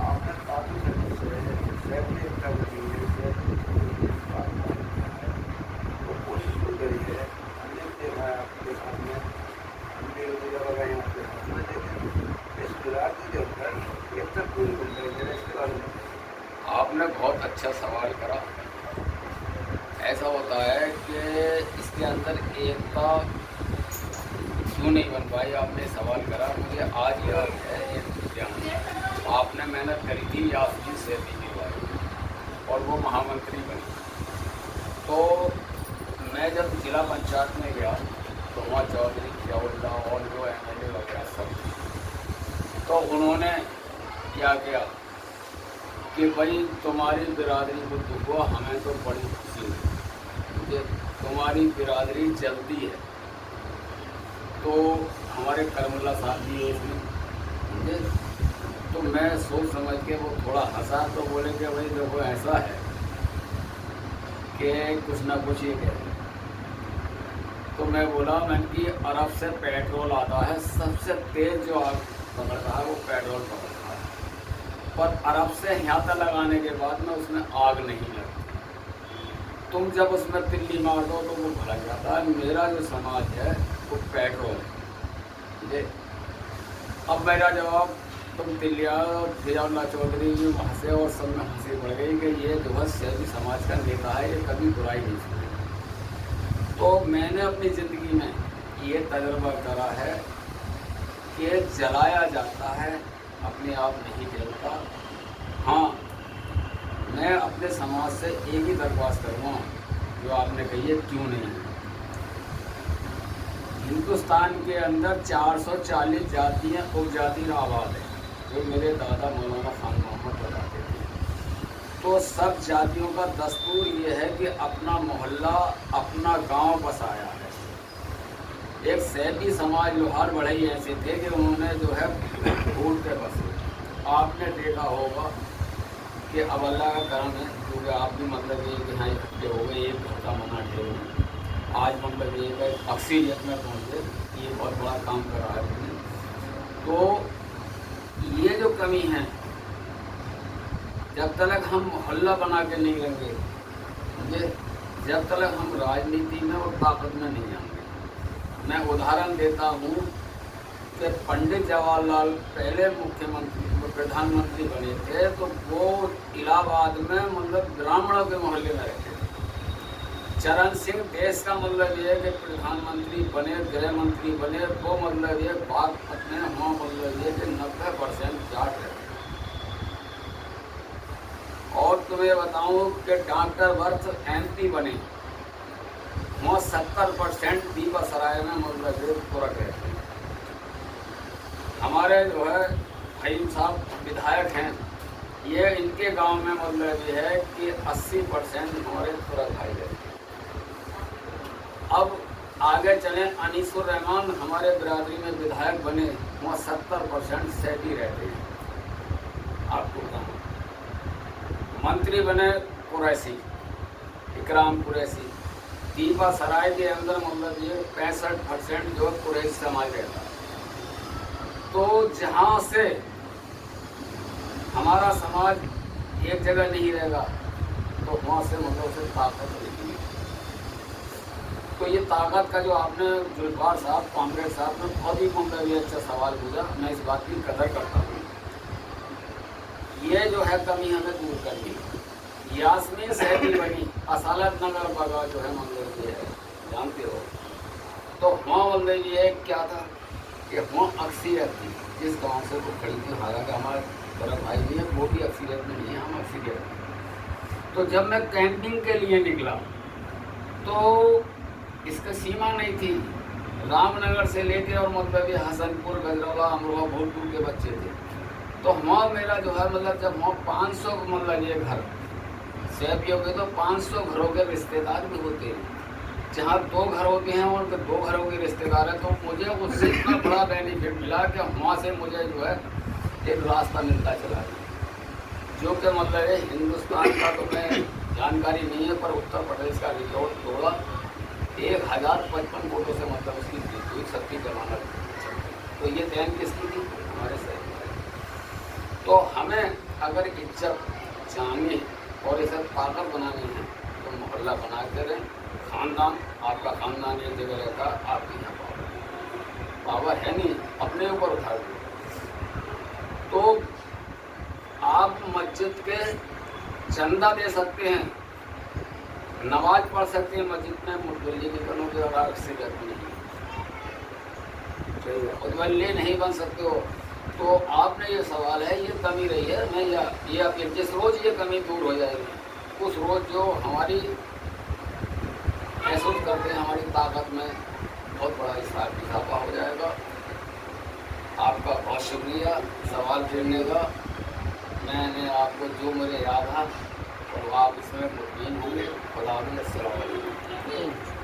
आपने काफ़ी safety interview तो कोशिश तो करी है। हमने देखा है आपके सामने, हम भी एक जगह गए हैं आपके सामने, लेकिन इस बिरादरी के अंदर एक तक पूरी मिल रही है इसके बारे में। आपने बहुत अच्छा सवाल करा। ऐसा होता है कि इसके अंदर एकता क्यों नहीं बन पाई, आपने सवाल करा। मुझे आज याद है एक ध्यान, आपने मेहनत करी थी यास्मीन सैदी की बात और वो महामंत्री बनी। तो मैं जब जिला पंचायत में गया तो वहाँ चौधरी जियाउल्लाह और जो MLA वगैरह सब, तो उन्होंने क्या किया कि भाई तुम्हारी बिरादरी को दुख हुआ, हमें तो बड़ी खुशी हुई कि तुम्हारी बिरादरी जल्दी है। तो हमारे करमुल्ला साहब भी है इसमें, ठीक है। तो मैं सोच समझ के वो थोड़ा हंसा, तो बोले कि भाई देखो ऐसा है कि कुछ ना कुछ ये कह। तो मैं बोला, मैंने कि अरब से पेट्रोल आता है, सबसे तेज़ जो आग पकड़ता है वो पेट्रोल पकड़ता है, पर अरब से ह्याता लगाने के बाद में उसमें आग नहीं लगती। तुम जब उसमें तिल्ली मार दो तो वो भड़क जाता है। मेरा जो समाज है वो पेट्रोल है, ये। अब मेरा जवाब, तुम तिलिया और जियाउल्लाह चौधरी जी हंसे और सब में हंसी बढ़ गई कि ये जो है सैदी समाज का नेता है, ये कभी बुराई नहीं सुनेगा। तो मैंने अपनी ज़िंदगी में ये तजुर्बा करा है कि जलाया जाता है, अपने आप नहीं जलता। हाँ, मैं अपने समाज से एक ही दरख्वास्त करूँगा जो आपने कही है, क्यों नहीं। हिंदुस्तान के अंदर 440 जातियाँ उपजाति आबाद है, जो मेरे दादा मौलाना खान मोहम्मद बताते थे। तो सब जातियों का दस्तूर ये है कि अपना मोहल्ला, अपना गांव बसाया है। एक सैदी समाज लोहार बढ़ई ऐसे थे कि उन्होंने जो है ढूंढ के बसे। आपने देखा होगा कि अब अल्लाह का करम है, क्योंकि आप भी मतलब ये कि हाँ इकट्ठे हो गए, एक घर का मना ठेल आज मतलब ये है अक्सरियत में पहुँच गए, ये बहुत बड़ा काम कर रहा है। तो ये जो कमी है, जब तक हम मोहल्ला बना के नहीं रहेंगे, ये जब तक हम राजनीति में और ताकत में नहीं आएंगे। मैं उदाहरण देता हूँ कि पंडित जवाहरलाल पहले मुख्यमंत्री प्रधानमंत्री बने थे, तो वो इलाहाबाद में मतलब ब्राह्मणों के मोहल्ले में रहते थे। चरण सिंह देश का मतलब ये है कि प्रधानमंत्री बने, गृह मंत्री बने, वो मतलब ये बागपत में वहाँ मतलब ये कि 90% जाट रहते। और तुम्हें बताऊँ कि डॉक्टर वर्थ MP बने, वहाँ 70% दीपासराय में मतलब ये पुरक रहते हैं। हमारे जो है फहीम साहब विधायक हैं, ये इनके गांव में मतलब ये है कि 80% हमारे पुरक भाई रहते हैं। अब आगे चलें, अनीसुर रहमान हमारे बिरादरी में विधायक बने, वहाँ 70% सैदी रहते हैं। आपको बताऊँ, मंत्री बने कुरैशी, इकराम कुरैशी। दीपासराय के अंदर मतलब ये 65% जो कुरैशी समाज रहता है। तो जहाँ से हमारा समाज एक जगह नहीं रहेगा, तो वहाँ से मतलब से ताकत रहेगी। तो ये ताकत का जो आपने जुल्फार साहब, कांग्रेस साहब ने बहुत ही मतलब ये अच्छा सवाल पूछा, मैं इस बात की कदर करता हूँ। ये जो है कमी हमें दूर करनी है। यास्मीन सैदी बनी, असालत नगर बगा जो है मतलब ये है, जानते हो। तो वहाँ मतलब ये क्या था कि वहाँ अक्सरियत थी, जिस गांव से वो खड़ी थी, हालांकि हमारे बड़ा भाई भी है, वो भी अक्सरियत में नहीं है, हम अक्सरियत में। तो जब मैं कैंपिंग के लिए निकला तो इसका सीमा नहीं थी। रामनगर से लेके और मतलब ये हसनपुर, गजरौला, अमरोहा, भोजपुर के बच्चे थे। तो वहाँ मेरा जो है मतलब जब वहाँ 500 मतलब ये घर सैदियों के, तो 500 घरों के रिश्तेदार भी होते हैं। जहाँ 2 घर होते हैं और 2 घरों के रिश्तेदार हैं, तो मुझे उससे इतना बड़ा बेनिफिट मिला कि वहाँ से मुझे जो है एक रास्ता मिलता चला गया, जो कि मतलब हिंदुस्तान का तो मैं जानकारी नहीं है, पर उत्तर प्रदेश का रिकॉर्ड तोड़ा। 1055 वोटों से मतलब उसकी जीत हुई, 36 जमानत। तो तो ये देन किसकी थी? हमारे शरीर में। तो हमें अगर इज्जत जाने और इसे ताकत बनानी है तो मोहल्ला बना के रहें। खानदान, आपका खानदान एक जगह रहता, आपकी यहाँ पावर है नहीं, अपने ऊपर उठा दो। तो आप मस्जिद के चंदा दे सकते हैं, नमाज पढ़ सकते हैं मस्जिद में, मुतवल्ली की बनों के और से नहीं, मुतवल्ली नहीं बन सकते हो। तो आपने ये सवाल है, ये कमी रही है, मैं ये आप जिस रोज़ ये कमी दूर हो जाएगी उस रोज़ जो हमारी महसूस करते हैं हमारी ताकत में बहुत बड़ा इजाफा हो जाएगा। आपका बहुत शुक्रिया सवाल छेड़ने का। मैंने आपको जो मेरे याद है और आप इसमें मुतमईन होंगे। खुदा हाफ़िज़। अस्सलाम वालेकुम।